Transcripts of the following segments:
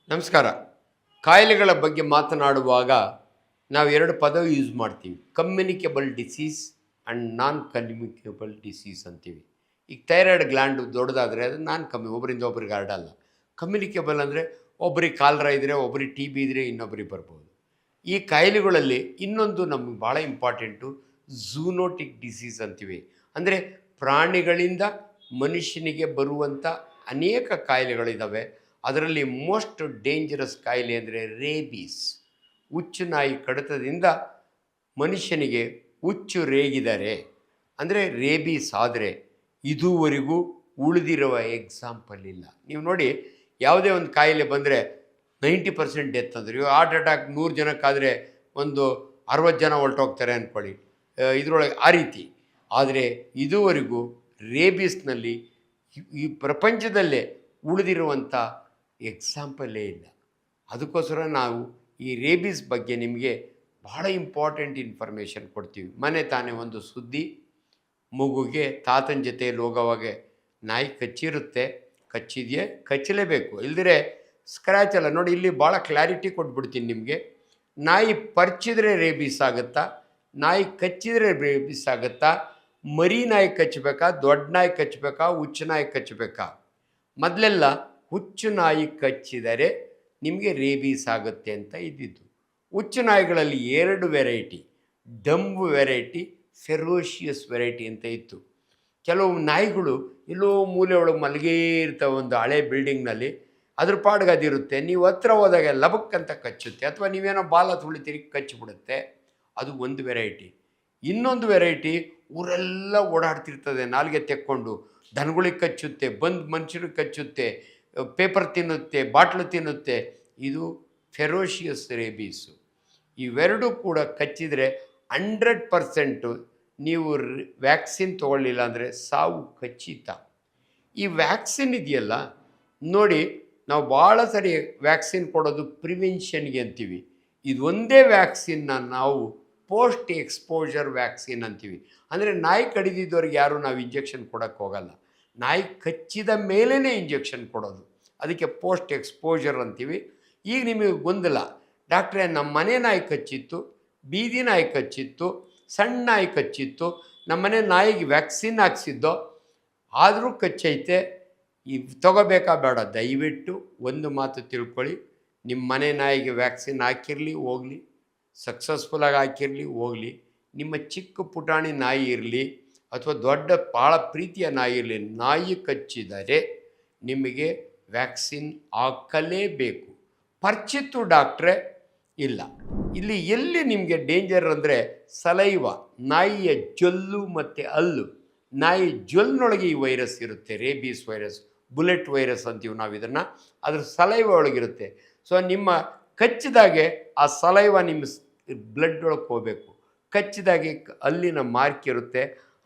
ನಮಸ್ಕಾರ. ಕಾಯಿಲೆಗಳ ಬಗ್ಗೆ ಮಾತನಾಡುವಾಗ ನಾವು ಎರಡು ಪದ ಯೂಸ್ ಮಾಡ್ತೀವಿ. Communicable disease and non communicable disease ಅಂತೀವಿ. ಈಗ ಥೈರಾಯ್ಡ್ ಗ್ಲ್ಯಾಂಡ್ ದೊಡ್ಡದಾದರೆ ಅದು ಒಬ್ಬರಿಂದ ಒಬ್ರಿಗೆ ಹರಡಲ್ಲ. ಕಮ್ಯುನಿಕೇಬಲ್ ಅಂದರೆ ಒಬ್ರಿಗೆ ಕಾಲರ ಇದ್ದರೆ, ಒಬ್ರಿಗೆ ಟಿ ಬಿ ಇದ್ದರೆ ಇನ್ನೊಬ್ರಿಗೆ ಬರ್ಬೋದು. ಈ ಕಾಯಿಲೆಗಳಲ್ಲಿ ಇನ್ನೊಂದು ನಮಗೆ ಭಾಳ ಇಂಪಾರ್ಟೆಂಟು ಝೂನೋಟಿಕ್ ಡಿಸೀಸ್ ಅಂತೀವಿ. ಅಂದರೆ ಪ್ರಾಣಿಗಳಿಂದ ಮನುಷ್ಯನಿಗೆ ಬರುವಂಥ ಅನೇಕ ಕಾಯಿಲೆಗಳಿದ್ದಾವೆ. ಅದರಲ್ಲಿ ಮೋಸ್ಟ್ ಡೇಂಜರಸ್ ಕಾಯಿಲೆ ಅಂದರೆ ರೇಬೀಸ್. ಹುಚ್ಚು ನಾಯಿ ಕಡಿತದಿಂದ ಮನುಷ್ಯನಿಗೆ ಹುಚ್ಚು ರೇಗಿದರೆ ಅಂದರೆ ರೇಬೀಸ್ ಆದರೆ ಇದುವರೆಗೂ ಉಳಿದಿರುವ ಎಕ್ಸಾಂಪಲ್ ಇಲ್ಲ. ನೀವು ನೋಡಿ, ಯಾವುದೇ ಒಂದು ಕಾಯಿಲೆ ಬಂದರೆ 90% ಡೆತ್ ಅಂದರೆ, ಹಾರ್ಟ್ ಅಟ್ಯಾಕ್ 100 ಜನಕ್ಕಾದರೆ ಒಂದು 60 ಜನ ಹೊರಟೋಗ್ತಾರೆ ಅಂದ್ಕೊಳ್ಳಿ, ಇದರೊಳಗೆ ಆ ರೀತಿ. ಆದರೆ ಇದುವರೆಗೂ ರೇಬೀಸ್ನಲ್ಲಿ ಈ ಪ್ರಪಂಚದಲ್ಲೇ ಉಳಿದಿರುವಂಥ ಎಕ್ಸಾಂಪಲ್ಲೇ ಇಲ್ಲ. ಅದಕ್ಕೋಸ್ಕರ ನಾವು ಈ ರೇಬೀಸ್ ಬಗ್ಗೆ ನಿಮಗೆ ಭಾಳ ಇಂಪಾರ್ಟೆಂಟ್ ಇನ್ಫಾರ್ಮೇಷನ್ ಕೊಡ್ತೀವಿ. ಮನೆ ತಾನೇ ಒಂದು ಸುದ್ದಿ, ಮಗುಗೆ ತಾತನ ಜೊತೆಯಲ್ಲಿ ಹೋಗೋವಾಗ ನಾಯಿ ಕಚ್ಚಿರುತ್ತೆ, ಕಚ್ಚಿದೆಯೇ ಕಚ್ಚಲೇಬೇಕು, ಇಲ್ದಿರೆ ಸ್ಕ್ರ್ಯಾಚ್ ಅಲ್ಲ. ನೋಡಿ, ಇಲ್ಲಿ ಭಾಳ ಕ್ಲಾರಿಟಿ ಕೊಟ್ಬಿಡ್ತೀನಿ ನಿಮಗೆ. ನಾಯಿ ಪರ್ಚಿದ್ರೆ ರೇಬೀಸ್ ಆಗುತ್ತಾ, ನಾಯಿ ಕಚ್ಚಿದ್ರೆ ರೇಬೀಸ್ ಆಗುತ್ತಾ, ಮರಿ ನಾಯಿ ಕಚ್ಚಬೇಕಾ, ದೊಡ್ಡ ನಾಯಿ ಕಚ್ಚಬೇಕಾ, ಹುಚ್ಚು ನಾಯಿ ಕಚ್ಚಬೇಕಾ? ಮೊದಲೆಲ್ಲ ಹುಚ್ಚು ನಾಯಿ ಕಚ್ಚಿದರೆ ನಿಮಗೆ ರೇಬೀಸ್ ಆಗುತ್ತೆ ಅಂತ ಇದ್ದಿದ್ದು. ಹುಚ್ಚು ನಾಯಿಗಳಲ್ಲಿ 2 variety, dumb variety, ferocious variety ಅಂತ ಇತ್ತು. ಕೆಲವು ನಾಯಿಗಳು ಎಲ್ಲೋ ಮೂಲೆ ಒಳಗೆ ಮಲಗೇ ಇರ್ತವೆ ಒಂದು ಹಳೆ ಬಿಲ್ಡಿಂಗ್ನಲ್ಲಿ, ಅದ್ರ ಪಾಡ್ಗೆ ಅದಿರುತ್ತೆ. ನೀವು ಹತ್ರ ಹೋದಾಗ ಲಬಕ್ಕಂತ ಕಚ್ಚುತ್ತೆ, ಅಥವಾ ನೀವೇನೋ ಬಾಲ ತುಳಿತೀರಿ ಕಚ್ಚಿಬಿಡುತ್ತೆ. ಅದು ಒಂದು ವೆರೈಟಿ. ಇನ್ನೊಂದು ವೆರೈಟಿ ಊರೆಲ್ಲ ಓಡಾಡ್ತಿರ್ತದೆ, ನಾಲ್ಗೆ ತೆಕ್ಕೊಂಡು ದನಗಳಿಗೆ ಕಚ್ಚುತ್ತೆ, ಬಂದು ಮನುಷ್ಯರಿಗೆ ಕಚ್ಚುತ್ತೆ, ಪೇಪರ್ ತಿನ್ನುತ್ತೆ, ಬಾಟ್ಲು ತಿನ್ನುತ್ತೆ. ಇದು ಫೆರೋಷಿಯಸ್ ರೇಬೀಸು. ಇವೆರಡೂ ಕೂಡ ಕಚ್ಚಿದರೆ 100% ನೀವು ವ್ಯಾಕ್ಸಿನ್ ತೊಗೊಳ್ಳಿಲ್ಲ ಅಂದರೆ ಸಾವು ಖಚಿತ. ಈ ವ್ಯಾಕ್ಸಿನ್ ಇದೆಯಲ್ಲ ನೋಡಿ, ನಾವು ಭಾಳ ಸರಿ ವ್ಯಾಕ್ಸಿನ್ ಕೊಡೋದು ಪ್ರಿವೆನ್ಷನ್ಗೆ ಅಂತೀವಿ. ಇದು ಒಂದೇ ವ್ಯಾಕ್ಸಿನ್ನ ನಾವು ಪೋಸ್ಟ್ ಎಕ್ಸ್ಪೋಜರ್ ವ್ಯಾಕ್ಸಿನ್ ಅಂತೀವಿ. ಅಂದರೆ ನಾಯಿ ಕಡಿದಿದ್ದವ್ರಿಗೆ ಯಾರೂ ನಾವು ಇಂಜೆಕ್ಷನ್ ಕೊಡೋಕ್ಕೆ ಹೋಗಲ್ಲ, ನಾಯಿ ಕಚ್ಚಿದ ಮೇಲೇ ಇಂಜೆಕ್ಷನ್ ಕೊಡೋದು. ಅದಕ್ಕೆ ಪೋಸ್ಟ್ ಎಕ್ಸ್ಪೋಜರ್ ಅಂತೀವಿ. ಈಗ ನಿಮಗೆ ಗೊಂದಲ, ಡಾಕ್ಟ್ರೇ ನಮ್ಮ ಮನೆ ನಾಯಿ ಕಚ್ಚಿತ್ತು, ಬೀದಿ ನಾಯಿ ಕಚ್ಚಿತ್ತು, ಸಣ್ಣ ನಾಯಿ ಕಚ್ಚಿತ್ತು, ನಮ್ಮ ಮನೆ ನಾಯಿಗೆ ವ್ಯಾಕ್ಸಿನ್ ಹಾಕ್ಸಿದ್ದೋ ಆದರೂ ಕಚ್ಚೈತೆ, ತೊಗೋಬೇಕಾ ಬೇಡ? ದಯವಿಟ್ಟು ಒಂದು ಮಾತು ತಿಳ್ಕೊಳ್ಳಿ, ನಿಮ್ಮ ಮನೆ ನಾಯಿಗೆ ವ್ಯಾಕ್ಸಿನ್ ಹಾಕಿರಲಿ ಹೋಗಲಿ, ಸಕ್ಸಸ್ಫುಲ್ಲಾಗಿ ಹಾಕಿರಲಿ ಹೋಗಲಿ, ನಿಮ್ಮ ಚಿಕ್ಕ ಪುಟಾಣಿ ನಾಯಿ ಇರಲಿ ಅಥವಾ ದೊಡ್ಡ ಭಾಳ ಪ್ರೀತಿಯ ನಾಯಿ ಇರಲಿ, ನಾಯಿ ಕಚ್ಚಿದರೆ ನಿಮಗೆ ವ್ಯಾಕ್ಸಿನ್ ಹಾಕಲೇಬೇಕು. ಪರ್ಚಿತ್ತು ಡಾಕ್ಟ್ರೇ ಇಲ್ಲ. ಇಲ್ಲಿ ಎಲ್ಲಿ ನಿಮಗೆ ಡೇಂಜರ್ ಅಂದರೆ ಸಲೈವ, ನಾಯಿಯ ಜೊಲ್ಲು ಮತ್ತು ಹಲ್ಲು. ನಾಯಿ ಜೊಲ್ಲಿನೊಳಗೆ ಈ ವೈರಸ್ ಇರುತ್ತೆ, ರೇಬೀಸ್ ವೈರಸ್, ಬುಲೆಟ್ ವೈರಸ್ ಅಂತೀವಿ ನಾವು ಇದನ್ನು. ಅದ್ರ ಸಲೈವ ಒಳಗಿರುತ್ತೆ. ಸೊ ನಿಮ್ಮ ಕಚ್ಚಿದಾಗೆ ಆ ಸಲೈವ ನಿಮ್ಮ ಬ್ಲಡ್ ಒಳಗೆ ಹೋಗಬೇಕು. ಕಚ್ಚಿದಾಗೆ ಅಲ್ಲಿನ ಮಾರ್ಕ್ ಇರುತ್ತೆ,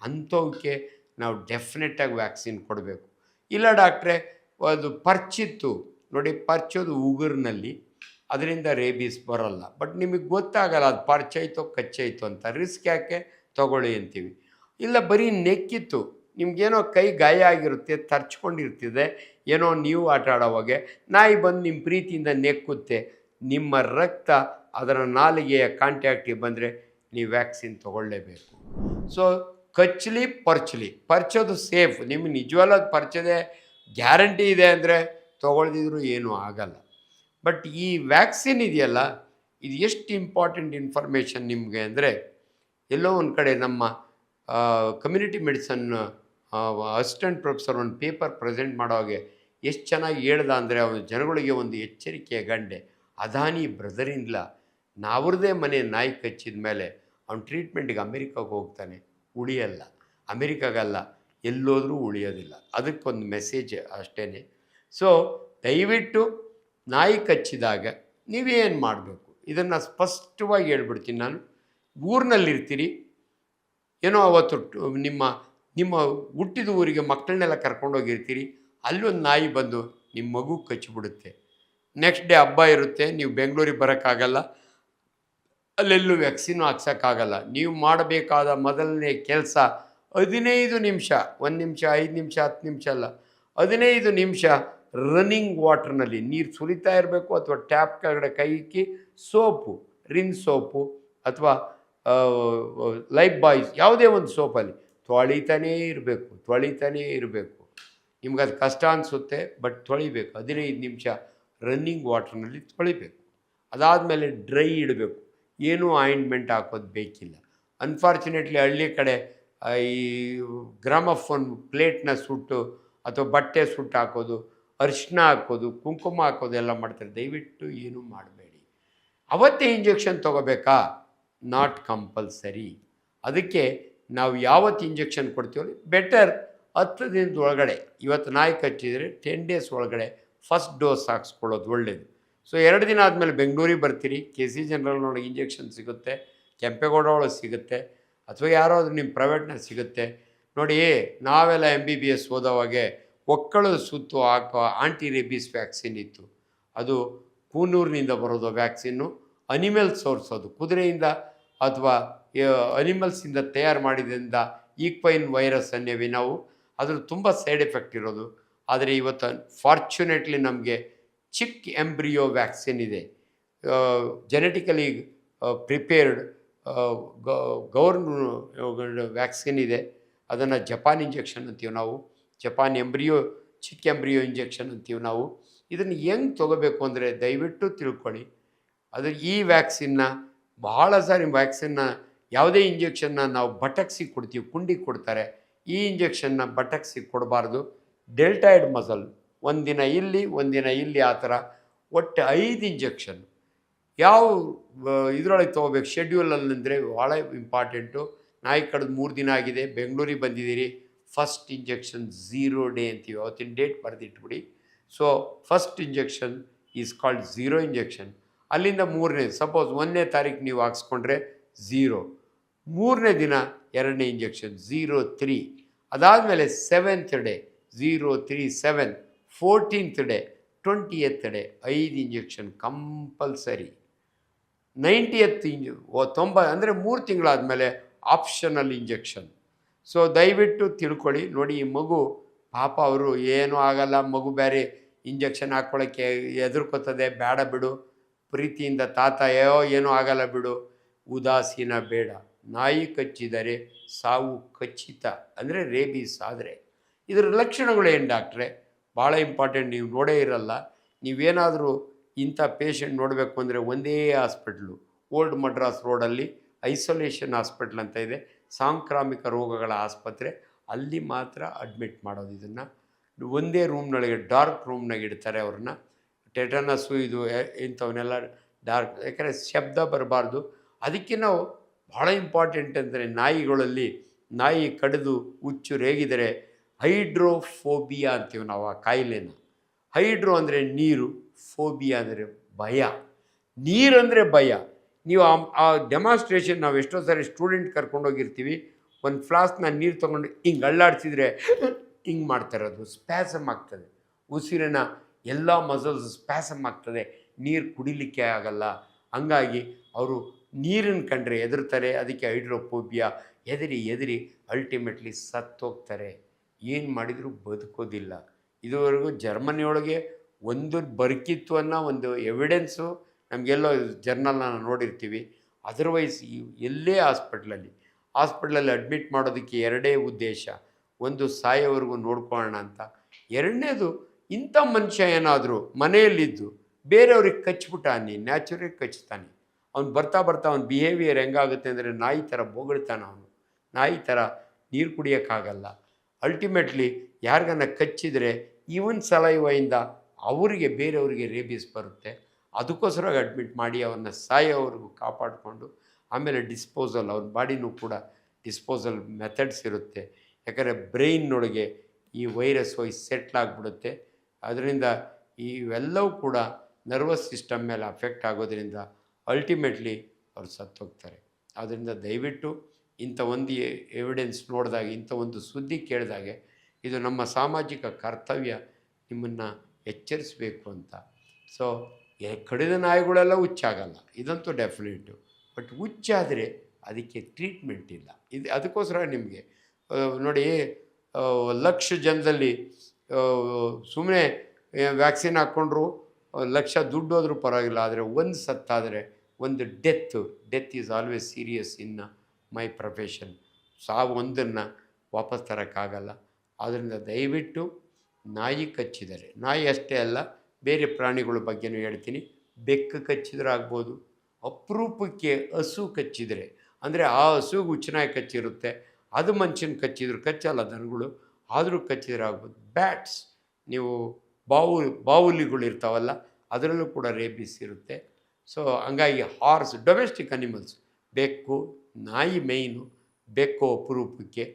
ಅಂಥವಕ್ಕೆ ನಾವು ಡೆಫಿನೆಟಾಗಿ ವ್ಯಾಕ್ಸಿನ್ ಕೊಡಬೇಕು. ಇಲ್ಲ ಡಾಕ್ಟ್ರೇ ಅದು ಪರ್ಚಿತ್ತು, ನೋಡಿ ಪರ್ಚೋದು ಉಗುರಿನಲ್ಲಿ, ಅದರಿಂದ ರೇಬೀಸ್ ಬರೋಲ್ಲ. ಬಟ್ ನಿಮಗೆ ಗೊತ್ತಾಗಲ್ಲ ಅದು ಪರ್ಚೈತೋ ಕಚ್ಚೈತೋ ಅಂತ, ರಿಸ್ಕ್ ಯಾಕೆ ತೊಗೊಳ್ಳಿ ಅಂತೀವಿ. ಇಲ್ಲ ಬರೀ ನೆಕ್ಕಿತ್ತು, ನಿಮಗೇನೋ ಕೈ ಗಾಯ ಆಗಿರುತ್ತೆ, ತರ್ಚ್ಕೊಂಡಿರ್ತಿದೆ, ಏನೋ ನೀವು ಆಟ ಆಡೋವಾಗೆ ನಾಯಿ ಬಂದು ನಿಮ್ಮ ಪ್ರೀತಿಯಿಂದ ನೆಕ್ಕುತ್ತೆ, ನಿಮ್ಮ ರಕ್ತ ಅದರ ನಾಲಿಗೆಯ ಕಾಂಟ್ಯಾಕ್ಟಿಗೆ ಬಂದರೆ ನೀವು ವ್ಯಾಕ್ಸಿನ್ ತೊಗೊಳ್ಳೇಬೇಕು. ಸೊ ಕಚ್ಚಲಿ ಪರ್ಚೋದು ಸೇಫ್. ನಿಮಗೆ ನಿಜವಾದ ಪರ್ಚದೆ ಗ್ಯಾರಂಟಿ ಇದೆ ಅಂದರೆ ತೊಗೊಳ್ದಿದ್ರು ಏನೂ ಆಗಲ್ಲ. ಬಟ್ ಈ ವ್ಯಾಕ್ಸಿನ್ ಇದೆಯಲ್ಲ, ಇದು ಎಷ್ಟು ಇಂಪಾರ್ಟೆಂಟ್ ಇನ್ಫಾರ್ಮೇಷನ್ ನಿಮಗೆ ಅಂದರೆ, ಎಲ್ಲೋ ಒಂದು ಕಡೆ ನಮ್ಮ ಕಮ್ಯುನಿಟಿ ಮೆಡಿಸನ್ ಅಸಿಸ್ಟೆಂಟ್ ಪ್ರೊಫೆಸರ್ ಒಂದು ಪೇಪರ್ ಪ್ರೆಸೆಂಟ್ ಮಾಡೋವಾಗೆ ಎಷ್ಟು ಚೆನ್ನಾಗಿ ಹೇಳ್ದ ಅಂದರೆ, ಅವನು ಜನಗಳಿಗೆ ಒಂದು ಎಚ್ಚರಿಕೆಯ ಗಂಡೆ. ಅದಾನಿ ಬ್ರದರಿಂದಲ ಅವ್ರದ್ದೇ ಮನೆ ನಾಯಿ ಕಚ್ಚಿದ ಮೇಲೆ ಅವ್ನು ಟ್ರೀಟ್ಮೆಂಟಿಗೆ ಅಮೇರಿಕಾಗೆ ಹೋಗ್ತಾನೆ, ಉಳಿಯಲ್ಲ. ಅಮೇರಿಕಾಗಲ್ಲ, ಎಲ್ಲೋದ್ರೂ ಉಳಿಯೋದಿಲ್ಲ. ಅದಕ್ಕೊಂದು ಮೆಸೇಜ್ ಅಷ್ಟೇ. ಸೊ ದಯವಿಟ್ಟು ನಾಯಿ ಕಚ್ಚಿದಾಗ ನೀವೇನು ಮಾಡಬೇಕು ಇದನ್ನು ಸ್ಪಷ್ಟವಾಗಿ ಹೇಳ್ಬಿಡ್ತೀನಿ ನಾನು. ಊರಿನಲ್ಲಿರ್ತೀರಿ, ಏನೋ ಅವತ್ತು ನಿಮ್ಮ ಹುಟ್ಟಿದ ಊರಿಗೆ ಮಕ್ಕಳನ್ನೆಲ್ಲ ಕರ್ಕೊಂಡೋಗಿರ್ತೀರಿ, ಅಲ್ಲೊಂದು ನಾಯಿ ಬಂದು ನಿಮ್ಮ ಮಗು ಕಚ್ಚಿಬಿಡುತ್ತೆ. ನೆಕ್ಸ್ಟ್ ಡೇ ಹಬ್ಬ ಇರುತ್ತೆ, ನೀವು ಬೆಂಗಳೂರಿಗೆ ಬರೋಕ್ಕಾಗಲ್ಲ, ಅಲ್ಲೆಲ್ಲೂ ವ್ಯಾಕ್ಸಿನ್ ಹಾಕ್ಸೋಕ್ಕಾಗಲ್ಲ. ನೀವು ಮಾಡಬೇಕಾದ ಮೊದಲನೇ ಕೆಲಸ 15 ನಿಮಿಷ, 1 ನಿಮಿಷ, 5 ನಿಮಿಷ, 10 ನಿಮಿಷ ಅಲ್ಲ, 15 ನಿಮಿಷ ರನ್ನಿಂಗ್ ವಾಟರ್ನಲ್ಲಿ ನೀರು ಸುರಿತಾ ಇರಬೇಕು, ಅಥವಾ ಟ್ಯಾಪ್ ಕೆಳಗಡೆ ಕೈ ಇಕ್ಕಿ ಸೋಪು, ರಿನ್ ಸೋಪು ಅಥವಾ ಲೈಫ್ ಬಾಯ್ಸ್ ಯಾವುದೇ ಒಂದು ಸೋಪಲ್ಲಿ ತೊಳಿತಾನೇ ಇರಬೇಕು. ನಿಮ್ಗೆ ಅದು ಕಷ್ಟ ಅನಿಸುತ್ತೆ, ಬಟ್ ತೊಳಿಬೇಕು. 15 ನಿಮಿಷ ರನ್ನಿಂಗ್ ವಾಟರ್ನಲ್ಲಿ ತೊಳಿಬೇಕು. ಅದಾದಮೇಲೆ ಡ್ರೈ ಇಡಬೇಕು, ಏನೂ ಆಯಿಂಟ್ಮೆಂಟ್ ಹಾಕೋದು ಬೇಕಿಲ್ಲ. ಅನ್ಫಾರ್ಚುನೇಟ್ಲಿ ಹಳ್ಳಿ ಕಡೆ ಈ ಗ್ರಾಮಫೋನ್ ಪ್ಲೇಟ್ನ ಸುಟ್ಟು ಅಥವಾ ಬಟ್ಟೆ ಸುಟ್ಟು ಹಾಕೋದು, ಅರಿಶಿನ ಹಾಕೋದು, ಕುಂಕುಮ ಹಾಕೋದು ಎಲ್ಲ ಮಾಡ್ತಾರೆ. ದಯವಿಟ್ಟು ಏನೂ ಮಾಡಬೇಡಿ. ಅವತ್ತೇ ಇಂಜೆಕ್ಷನ್ ತೊಗೋಬೇಕಾ? Not compulsory. ಅದಕ್ಕೆ ನಾವು ಯಾವತ್ತು ಇಂಜೆಕ್ಷನ್ ಕೊಡ್ತೀವಲ್ಲ, ಬೆಟರ್ 10 ದಿನದ ಒಳಗಡೆ, ಇವತ್ತು ನಾಯಿ ಕಚ್ಚಿದರೆ 10 ಡೇಸ್ ಒಳಗಡೆ ಫಸ್ಟ್ ಡೋಸ್ ಹಾಕ್ಸ್ಕೊಳ್ಳೋದು ಒಳ್ಳೆಯದು. ಸೊ 2 ದಿನ ಆದಮೇಲೆ ಬೆಂಗಳೂರಿಗೆ ಬರ್ತೀರಿ, KC ಜನರಲ್ನೊಳಗೆ ಇಂಜೆಕ್ಷನ್ ಸಿಗುತ್ತೆ, ಕೆಂಪೇಗೌಡ ಒಳಗೆ ಸಿಗುತ್ತೆ, ಅಥವಾ ಯಾರಾದರೂ ನಿಮ್ಮ ಪ್ರೈವೇಟ್ನಲ್ಲಿ ಸಿಗುತ್ತೆ. ನೋಡಿ, ನಾವೆಲ್ಲ MBBS ಓದೋವಾಗೆ ಒಕ್ಕಳದ ಸುತ್ತು ಹಾಕೋ ಆಂಟಿ ರೇಬೀಸ್ ವ್ಯಾಕ್ಸಿನ್ ಇತ್ತು. ಅದು ಕೂನೂರಿನಿಂದ ಬರೋದು ವ್ಯಾಕ್ಸಿನ್ನು, ಅನಿಮಲ್ ಸೋರ್ಸ್, ಅದು ಕುದುರೆಯಿಂದ ಅಥವಾ ಅನಿಮಲ್ಸಿಂದ ತಯಾರು ಮಾಡಿದ್ರಿಂದ ಈಕ್ವೈನ್ ವೈರಸ್ ಅನ್ನೇವಿ ನಾವು. ಅದ್ರ ತುಂಬ ಸೈಡ್ ಎಫೆಕ್ಟ್ ಇರೋದು. ಆದರೆ ಇವತ್ತು ಫಾರ್ಚುನೇಟ್ಲಿ ನಮಗೆ ಚಿಕ್ ಎಂಬ್ರಿಯೋ ವ್ಯಾಕ್ಸಿನ್ ಇದೆ, ಜೆನೆಟಿಕಲಿ ಪ್ರಿಪೇರ್ಡ್ ವ್ಯಾಕ್ಸಿನ್ ಇದೆ. ಅದನ್ನು ಜಪಾನ್ ಇಂಜೆಕ್ಷನ್ ಅಂತೀವಿ ನಾವು, ಜಪಾನ್ ಎಂಬ್ರಿಯೋ, ಚಿಕ್ ಎಂಬ್ರಿಯೋ ಇಂಜೆಕ್ಷನ್ ಅಂತೀವಿ ನಾವು. ಇದನ್ನು ಹೆಂಗೆ ತೊಗೋಬೇಕು ಅಂದರೆ ದಯವಿಟ್ಟು ತಿಳ್ಕೊಳ್ಳಿ. ಈ ವ್ಯಾಕ್ಸಿನ್ನ ಬಹಳ ಸಾರಿ ವ್ಯಾಕ್ಸಿನ್ನ ಯಾವುದೇ ಇಂಜೆಕ್ಷನ್ನ ನಾವು ಬಟಕ್ಸಿ ಕೊಡ್ತೀವಿ, ಕುಂಡಿ ಕೊಡ್ತಾರೆ. ಈ ಇಂಜೆಕ್ಷನ್ನ ಬಟಕ್ಸಿ ಕೊಡಬಾರ್ದು. ಡೆಲ್ಟಾಯ್ಡ್ ಮಸಲ್ ಒಂದಿನ ಇಲ್ಲಿ ಒಂದಿನ ಇಲ್ಲಿ, ಆ ಥರ ಒಟ್ಟು 5 ಇಂಜೆಕ್ಷನ್ ಯಾವ ಇದರೊಳಗೆ ತೊಗೋಬೇಕು ಶೆಡ್ಯೂಲಲ್ಲಿ ಅಂದರೆ ಭಾಳ ಇಂಪಾರ್ಟೆಂಟು. ನಾಯಿ ಕಡ್ದು 3 ದಿನ ಆಗಿದೆ, ಬೆಂಗಳೂರಿಗೆ ಬಂದಿದ್ದೀರಿ, ಫಸ್ಟ್ ಇಂಜೆಕ್ಷನ್ 0 ಡೇ ಅಂತೀವಿ, ಅವತ್ತಿನ ಡೇಟ್ ಬರೆದಿಟ್ಬಿಡಿ. So first injection is called 0 injection. ಅಲ್ಲಿಂದ 3ನೇ, ಸಪೋಸ್ 1ನೇ ತಾರೀಕು ನೀವು ಹಾಕ್ಸ್ಕೊಂಡ್ರೆ 0, 3ನೇ ದಿನ 2ನೇ ಇಂಜೆಕ್ಷನ್ 0-3, ಅದಾದಮೇಲೆ 7th day 0-3-7, 14th day, 20th day 5 injection compulsory. 90th 90 ಅಂದರೆ 3 ತಿಂಗಳಾದಮೇಲೆ ಆಪ್ಷನಲ್ ಇಂಜೆಕ್ಷನ್. ಸೊ ದಯವಿಟ್ಟು ತಿಳ್ಕೊಳ್ಳಿ. ನೋಡಿ, ಈ ಮಗು ಪಾಪ, ಅವರು ಏನೂ ಆಗಲ್ಲ, ಮಗು ಬೇರೆ ಇಂಜೆಕ್ಷನ್ ಹಾಕ್ಕೊಳ್ಳೋಕ್ಕೆ ಹೆದರ್ಕೋತದೆ, ಬೇಡ ಬಿಡು, ಪ್ರೀತಿಯಿಂದ ತಾತ ಏನೂ ಆಗಲ್ಲ ಬಿಡು, ಉದಾಸೀನ ಬೇಡ. ನಾಯಿ ಕಚ್ಚಿದರೆ ಸಾವು ಖಚಿತ, ಅಂದರೆ ರೇಬೀಸ್ ಆದರೆ. ಇದರ ಲಕ್ಷಣಗಳೇನು ಡಾಕ್ಟ್ರೆ? ಭಾಳ ಇಂಪಾರ್ಟೆಂಟ್, ನೀವು ನೋಡೇ ಇರಲ್ಲ. ನೀವೇನಾದರೂ ಇಂಥ ಪೇಷಂಟ್ ನೋಡಬೇಕು ಅಂದರೆ ಒಂದೇ ಹಾಸ್ಪಿಟ್ಲು, ಓಲ್ಡ್ ಮಡ್ರಾಸ್ ರೋಡಲ್ಲಿ ಐಸೋಲೇಷನ್ ಹಾಸ್ಪಿಟ್ಲ್ ಅಂತ ಇದೆ, ಸಾಂಕ್ರಾಮಿಕ ರೋಗಗಳ ಆಸ್ಪತ್ರೆ, ಅಲ್ಲಿ ಮಾತ್ರ ಅಡ್ಮಿಟ್ ಮಾಡೋದು. ಇದನ್ನು ಒಂದೇ ರೂಮ್ನೊಳಗೆ, ಡಾರ್ಕ್ ರೂಮ್ನಾಗ ಇಡ್ತಾರೆ ಅವ್ರನ್ನ. ಟೆಟನಸ್ಸು ಇದು ಇಂಥವನ್ನೆಲ್ಲ ಡಾರ್ಕ್, ಯಾಕಂದರೆ ಶಬ್ದ ಬರಬಾರ್ದು. ಅದಕ್ಕೆ ನಾವು ಭಾಳ ಇಂಪಾರ್ಟೆಂಟ್ ಅಂದರೆ, ನಾಯಿಗಳಲ್ಲಿ ನಾಯಿ ಕಡಿದು ಹುಚ್ಚು ರೇಗಿದರೆ ಹೈಡ್ರೋಫೋಬಿಯಾ ಅಂತೀವಿ ನಾವು ಆ ಕಾಯಿಲೆನ. ಹೈಡ್ರೋ ಅಂದರೆ ನೀರು, ಫೋಬಿಯಾ ಅಂದರೆ ಭಯ. ನೀರಂದರೆ ಭಯ. ನೀವು ಆ ಡೆಮಾನ್ಸ್ಟ್ರೇಷನ್ ನಾವು ಎಷ್ಟೋ ಸಾರಿ ಸ್ಟೂಡೆಂಟ್ ಕರ್ಕೊಂಡೋಗಿರ್ತೀವಿ, ಒಂದು ಫ್ಲಾಸ್ಕ್ನ ನೀರು ತೊಗೊಂಡು ಹಿಂಗೆ ಅಳ್ಳಾಡ್ಸಿದ್ರೆ ಹಿಂಗೆ ಮಾಡ್ತಾರೆ, ಅದು ಸ್ಪ್ಯಾಸಮ್ ಆಗ್ತದೆ, ಉಸಿರಿನ ಎಲ್ಲ ಮಸಲ್ಸ್ ಸ್ಪ್ಯಾಸಮ್ ಆಗ್ತದೆ, ನೀರು ಕುಡಿಲಿಕ್ಕೆ ಆಗಲ್ಲ. ಹಂಗಾಗಿ ಅವರು ನೀರನ್ನು ಕಂಡ್ರೆ ಹೆದರ್ತಾರೆ. ಅದಕ್ಕೆ ಹೈಡ್ರೋಫೋಬಿಯಾ, ಎದಿರಿ ಅಲ್ಟಿಮೇಟ್ಲಿ ಸತ್ತೋಗ್ತಾರೆ, ಏನು ಮಾಡಿದರೂ ಬದುಕೋದಿಲ್ಲ. ಇದುವರೆಗೂ ಜರ್ಮನಿಯೊಳಗೆ ಒಂದು ಬದುಕಿತ್ತು ಅನ್ನೋ ಒಂದು ಎವಿಡೆನ್ಸು ನಮಗೆಲ್ಲೋ ಜರ್ನಲ್ನ ನೋಡಿರ್ತೀವಿ. ಅದರ್ವೈಸ್ ಎಲ್ಲೇ ಹಾಸ್ಪಿಟ್ಲಲ್ಲಿ ಅಡ್ಮಿಟ್ ಮಾಡೋದಕ್ಕೆ 2 ಉದ್ದೇಶ. ಒಂದು, ಸಾಯೋವರೆಗೂ ನೋಡ್ಕೊಳ್ಳೋಣ ಅಂತ. 2ನೇದು, ಇಂಥ ಮನುಷ್ಯ ಏನಾದರೂ ಮನೆಯಲ್ಲಿದ್ದು ಬೇರೆಯವ್ರಿಗೆ ಕಚ್ಬಿಟ್ಟ, ನ್ಯಾಚುರಲ್ ಕಚ್ತಾನೆ, ಅವ್ನು ಬರ್ತಾ ಅವನ ಬಿಹೇವಿಯರ್ ಹೆಂಗಾಗುತ್ತೆ ಅಂದರೆ ನಾಯಿ ಥರ ಬೊಗಳ್ತಾನೆ, ಅವನು ನಾಯಿ ಥರ ನೀರು ಕುಡಿಯೋಕ್ಕಾಗಲ್ಲ. ಅಲ್ಟಿಮೇಟ್ಲಿ ಯಾರಿಗನ್ನ ಕಚ್ಚಿದರೆ ಇವನ್ ಸಲೈವಯಿಂದ ಅವರಿಗೆ, ಬೇರೆಯವರಿಗೆ ರೇಬೀಸ್ ಬರುತ್ತೆ. ಅದಕ್ಕೋಸ್ಕರ ಅಡ್ಮಿಟ್ ಮಾಡಿ ಅವನ್ನ ಸಾಯೋವರೆಗೂ ಕಾಪಾಡಿಕೊಂಡು ಆಮೇಲೆ ಡಿಸ್ಪೋಸಲ್, ಅವ್ರ ಬಾಡಿನೂ ಕೂಡ ಡಿಸ್ಪೋಸಲ್ ಮೆಥಡ್ಸ್ ಇರುತ್ತೆ. ಯಾಕಂದರೆ ಬ್ರೈನ್ನೊಳಗೆ ಈ ವೈರಸ್ ಹೋಗಿ ಸೆಟ್ಲಾಗ್ಬಿಡುತ್ತೆ. ಅದರಿಂದ ಇವೆಲ್ಲವೂ ಕೂಡ ನರ್ವಸ್ ಸಿಸ್ಟಮ್ ಮೇಲೆ ಅಫೆಕ್ಟ್ ಆಗೋದ್ರಿಂದ ಅಲ್ಟಿಮೇಟ್ಲಿ ಅವ್ರು ಸತ್ತೋಗ್ತಾರೆ. ಆದ್ದರಿಂದ ದಯವಿಟ್ಟು ಇಂಥ ಒಂದು ಎವಿಡೆನ್ಸ್ ನೋಡಿದಾಗ, ಇಂಥ ಒಂದು ಸುದ್ದಿ ಕೇಳಿದಾಗೆ, ಇದು ನಮ್ಮ ಸಾಮಾಜಿಕ ಕರ್ತವ್ಯ ನಿಮ್ಮನ್ನು ಎಚ್ಚರಿಸಬೇಕು ಅಂತ. ಸೊ ಕಡಿದ ನಾಯಿಗಳೆಲ್ಲ ಹುಚ್ಚಾಗಲ್ಲ, ಇದಂತೂ ಡೆಫಿನೆಟು. ಬಟ್ ಹುಚ್ಚಾದರೆ ಅದಕ್ಕೆ ಟ್ರೀಟ್ಮೆಂಟ್ ಇಲ್ಲ. ಅದಕ್ಕೋಸ್ಕರ ನಿಮಗೆ ನೋಡಿ, ಲಕ್ಷ ಜನದಲ್ಲಿ ಸುಮ್ಮನೆ ವ್ಯಾಕ್ಸಿನ್ ಹಾಕ್ಕೊಂಡ್ರು ಲಕ್ಷ ದುಡ್ಡು ಹೋದ್ರೂ ಪರವಾಗಿಲ್ಲ, ಆದರೆ ಒಂದು ಸತ್ತಾದರೆ ಒಂದು death is always serious in my profession. ಸಾವು ಒಂದನ್ನು ವಾಪಸ್ ತರೋಕ್ಕಾಗಲ್ಲ. ಆದ್ದರಿಂದ ದಯವಿಟ್ಟು ನಾಯಿ ಕಚ್ಚಿದರೆ, ನಾಯಿ ಅಷ್ಟೇ ಅಲ್ಲ ಬೇರೆ ಪ್ರಾಣಿಗಳ ಬಗ್ಗೆನೂ ಹೇಳ್ತೀನಿ, ಬೆಕ್ಕು ಕಚ್ಚಿದ್ರೆ ಆಗ್ಬೋದು, ಅಪರೂಪಕ್ಕೆ ಹಸು ಕಚ್ಚಿದರೆ, ಅಂದರೆ ಆ ಹಸುಗೆ ಹುಚ್ಚುನಾಯಿ ಕಚ್ಚಿರುತ್ತೆ, ಅದು ಮನುಷ್ಯನ ಕಚ್ಚಿದ್ರು ಕಚ್ಚಲ್ಲ ದನಗಳು, ಆದರೂ ಕಚ್ಚಿದ್ರೆ ಆಗ್ಬೋದು. ಬ್ಯಾಟ್ಸ್, ನೀವು ಬಾವುಲಿಗಳು ಇರ್ತಾವಲ್ಲ ಅದರಲ್ಲೂ ಕೂಡ ರೇಬಿಸ್ ಇರುತ್ತೆ. ಸೊ ಹಂಗಾಗಿ ಹಾರ್ಸ್, ಡೊಮೆಸ್ಟಿಕ್ ಅನಿಮಲ್ಸ್, ಬೆಕ್ಕು, ನಾಯಿ ಮೇಯ್ನು, ಬೆಕ್ಕು ಅಪರೂಪಕ್ಕೆ,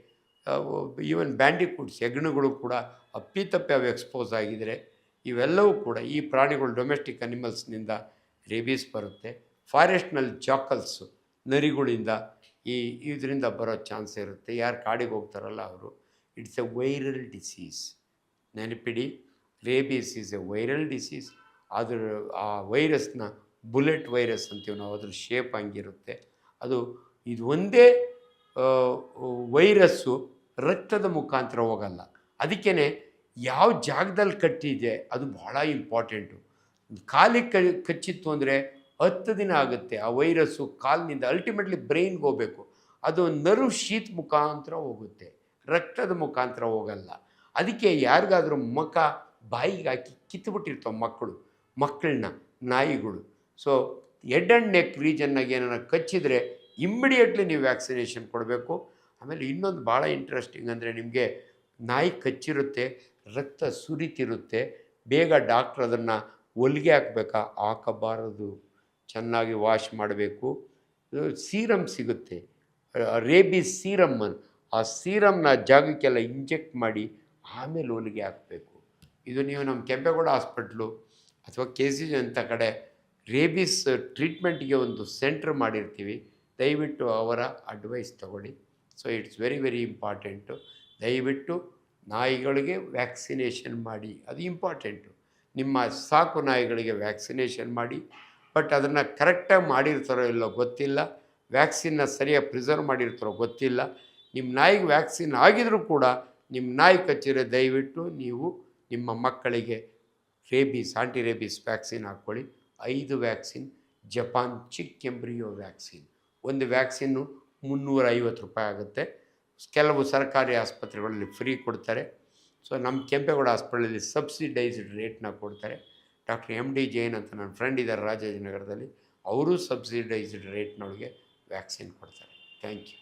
ಈವನ್ ಬ್ಯಾಂಡಿಕೂಟ್ಸ್, ಹೆಗ್ಣಗಳು ಕೂಡ ಅಪ್ಪಿತಪ್ಪಿ ಅವು ಎಕ್ಸ್ಪೋಸ್ ಆಗಿದರೆ ಇವೆಲ್ಲವೂ ಕೂಡ ಈ ಪ್ರಾಣಿಗಳು ಡೊಮೆಸ್ಟಿಕ್ ಅನಿಮಲ್ಸ್ನಿಂದ ರೇಬೀಸ್ ಬರುತ್ತೆ. ಫಾರೆಸ್ಟ್ನಲ್ಲಿ ಜಾಕಲ್ಸು, ನರಿಗಳಿಂದ ಇದರಿಂದ ಬರೋ ಚಾನ್ಸ್ ಇರುತ್ತೆ. ಯಾರು ಕಾಡಿಗೆ ಹೋಗ್ತಾರಲ್ಲ ಅವರು. ಇಟ್ಸ್ ಎ ವೈರಲ್ ಡಿಸೀಸ್, ನೆನಪಿಡಿ, rabies is A viral disease. ಅದ್ರ ಆ ವೈರಸ್ನ ಬುಲೆಟ್ ವೈರಸ್ ಅಂತೀವಿ ನಾವು, ಅದ್ರ ಶೇಪ್ ಹಂಗಿರುತ್ತೆ. ಇದು ಒಂದೇ ವೈರಸ್ಸು ರಕ್ತದ ಮುಖಾಂತರ ಹೋಗಲ್ಲ. ಅದಕ್ಕೇ ಯಾವ ಜಾಗದಲ್ಲಿ ಕಟ್ಟಿದೆ ಅದು ಭಾಳ ಇಂಪಾರ್ಟೆಂಟು. ಕಾಲಿಗೆ ಕಚ್ಚಿತ್ತು ಅಂದರೆ 10 ದಿನ ಆಗುತ್ತೆ ಆ ವೈರಸ್ಸು ಕಾಲಿನಿಂದ ಅಲ್ಟಿಮೇಟ್ಲಿ ಬ್ರೈನ್ಗೆ ಹೋಗಬೇಕು. ಅದು ನರ್ವ್ ಶೀತ್ ಮುಖಾಂತರ ಹೋಗುತ್ತೆ, ರಕ್ತದ ಮುಖಾಂತರ ಹೋಗಲ್ಲ. ಅದಕ್ಕೆ ಯಾರಿಗಾದ್ರೂ ಬಾಯಿಗೆ ಹಾಕಿ ಕಿತ್ತುಬಿಟ್ಟಿರ್ತಾವೆ ಮಕ್ಕಳನ್ನ ನಾಯಿಗಳು. ಸೊ ಹೆಡ್ ಆ್ಯಂಡ್ ನೆಕ್ ರೀಜನ್ನಾಗಿ ಏನಾರ ಕಚ್ಚಿದರೆ ಇಮ್ಮಿಡಿಯೇಟ್ಲಿ ನೀವು ವ್ಯಾಕ್ಸಿನೇಷನ್ ಕೊಡಬೇಕು. ಆಮೇಲೆ ಇನ್ನೊಂದು ಭಾಳ ಇಂಟ್ರೆಸ್ಟಿಂಗ್ ಅಂದರೆ, ನಿಮಗೆ ನಾಯಿ ಕಚ್ಚಿರುತ್ತೆ, ರಕ್ತ ಸುರಿತಿರುತ್ತೆ, ಬೇಗ ಡಾಕ್ಟ್ರ್ ಅದನ್ನು ಹೊಲಿಗೆ ಹಾಕಬಾರದು, ಚೆನ್ನಾಗಿ ವಾಶ್ ಮಾಡಬೇಕು. ಸೀರಮ್ ಸಿಗುತ್ತೆ, ರೇಬೀಸ್ ಸೀರಮ್, ಆ ಸೀರಮ್ನ ಜಾಗಕ್ಕೆಲ್ಲ ಇಂಜೆಕ್ಟ್ ಮಾಡಿ ಆಮೇಲೆ ಹೊಲಿಗೆ ಹಾಕಬೇಕು. ಇದು ನೀವು ನಮ್ಮ ಕೆಂಪೇಗೌಡ ಹಾಸ್ಪಿಟ್ಲು ಅಥವಾ KCG ಅಂತ ಕಡೆ ರೇಬೀಸ್ ಟ್ರೀಟ್ಮೆಂಟ್ಗೆ ಒಂದು ಸೆಂಟ್ರ್ ಮಾಡಿರ್ತೀವಿ, ದಯವಿಟ್ಟು ಅವರ ಅಡ್ವೈಸ್ ತಗೊಳ್ಳಿ. So it's very very important. ದಯವಿಟ್ಟು ನಾಯಿಗಳಿಗೆ ವ್ಯಾಕ್ಸಿನೇಷನ್ ಮಾಡಿ, ಅದು ಇಂಪಾರ್ಟೆಂಟು. ನಿಮ್ಮ ಸಾಕು ನಾಯಿಗಳಿಗೆ ವ್ಯಾಕ್ಸಿನೇಷನ್ ಮಾಡಿ. ಬಟ್ ಅದನ್ನು ಕರೆಕ್ಟಾಗಿ ಮಾಡಿರ್ತಾರೋ ಇಲ್ಲೋ ಗೊತ್ತಿಲ್ಲ, ವ್ಯಾಕ್ಸಿನ್ನ ಸರಿಯಾಗಿ ಪ್ರಿಸರ್ವ್ ಮಾಡಿರ್ತಾರೋ ಗೊತ್ತಿಲ್ಲ. ನಿಮ್ಮ ನಾಯಿಗೆ ವ್ಯಾಕ್ಸಿನ್ ಆಗಿದರೂ ಕೂಡ ನಿಮ್ಮ ನಾಯಿ ಕಚ್ಚಿರೋ ದಯವಿಟ್ಟು ನೀವು ನಿಮ್ಮ ಮಕ್ಕಳಿಗೆ ಆಂಟಿ ರೇಬೀಸ್ ವ್ಯಾಕ್ಸಿನ್ ಹಾಕ್ಕೊಳ್ಳಿ. 5 ವ್ಯಾಕ್ಸಿನ್, ಜಪಾನ್ ಚಿಕ್ ಎಂಬ್ರಿಯೋ ವ್ಯಾಕ್ಸಿನ್, ಒಂದು ವ್ಯಾಕ್ಸಿನ್ನು $350 ಆಗುತ್ತೆ. ಕೆಲವು ಸರ್ಕಾರಿ ಆಸ್ಪತ್ರೆಗಳಲ್ಲಿ ಫ್ರೀ ಕೊಡ್ತಾರೆ. ಸೊ ನಮ್ಮ ಕೆಂಪೇಗೌಡ ಹಾಸ್ಪಿಟಲಲ್ಲಿ ಸಬ್ಸಿಡೈಸ್ಡ್ ರೇಟ್ನ ಕೊಡ್ತಾರೆ. ಡಾಕ್ಟರ್ MD ಜೈನ್ ಅಂತ ನನ್ನ ಫ್ರೆಂಡ್ ಇದ್ದಾರೆ ರಾಜಾಜಿನಗರದಲ್ಲಿ, ಅವರು ಸಬ್ಸಿಡೈಸ್ಡ್ ರೇಟ್ನೊಳಗೆ ವ್ಯಾಕ್ಸಿನ್ ಕೊಡ್ತಾರೆ. Thank you.